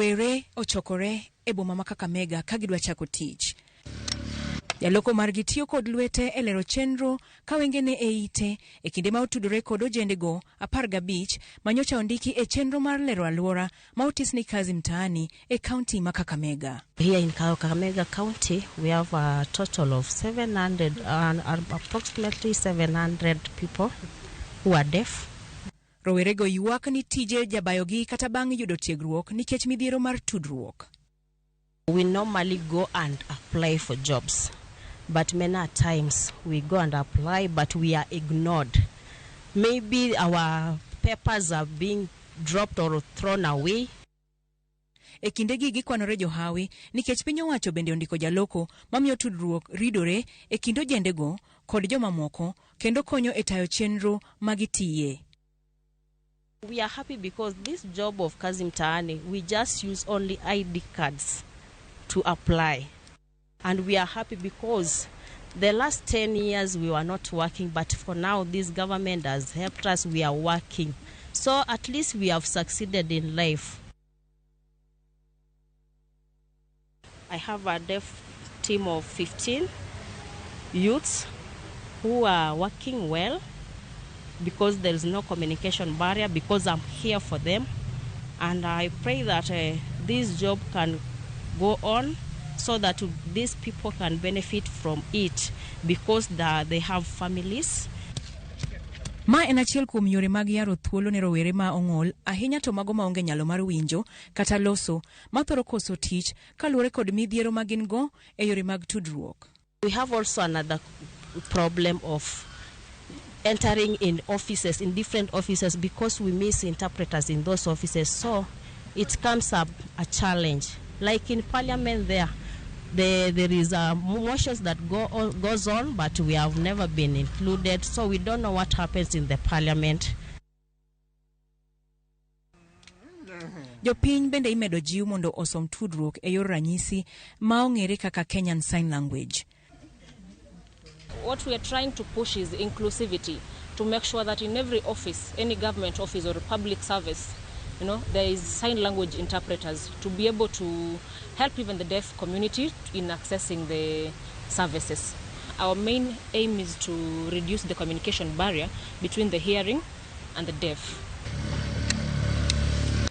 Rowere ochokore e boma ma Kakamega ka gidwa chako tich. Jaloko margi tiyo kod lwete e lero chenro ka wengene e ite e kinde ma otudore kod ojendego 15 manyocha ondiki e chenro mar lero alwora ma otisni kazi mtaani e kaunti ma Kakamega. Here in Kakamega County, we have a total of 700 and approximately 700 people who are deaf. Rowere go yuak ni tije jabayogi kata bang' yudo tiegruok nikech midhiero mar tudruok. We normally go and apply for jobs, but many times we go and apply, but we are ignored. Maybe our papers are being dropped or thrown away. E kindegi gikwanore johawi nikech piny owacho bende ondiko jaloko mamiyo tudruok ridore e kind ojendego kod jomamoko kendo konyo e tayo chenro magitiye. We are happy because this job of kazi mtaani, we just use only ID cards to apply. And we are happy because the last 10 years we were not working, but for now this government has helped us, we are working. So at least we have succeeded in life. I have a deaf team of 15 youths who are working well because there is no communication barrier, because I'm here for them. And I pray that this job can go on so that these people can benefit from it because they have families. Ma en achiel kuom yore mag yaro thuolo ne rowere ma ong'ol ahinya to mago ma onge nyalo mar winjo kata loso ma thoro koso tich kaluwore kod midhiero ma gin go e yore mag tudruok. We have also another problem of entering in offices, in different offices, because we miss interpreters in those offices. So it comes up a challenge. Like in Parliament there is motions that goes on, but we have never been included. So we don't know what happens in the Parliament. Jopiny bende imedo jiw mondo osom tudruok e yor ranyisi ma ong'ere kaka Kenyan Sign Language. What we are trying to push is inclusivity, to make sure that in every office, any government office or public service, there is sign language interpreters to be able to help even the deaf community in accessing the services. Our main aim is to reduce the communication barrier between the hearing and the deaf.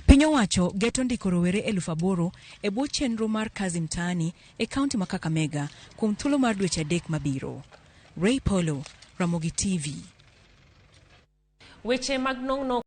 Piny owacho geto ndiko rowere 8,000 e bwo chenro mar kazi mtaani e kaunti ma Kakamega kuom thuolo mar dweche 3 mabiro. Ray Polo, Ramogi TV. Weche mag nong'no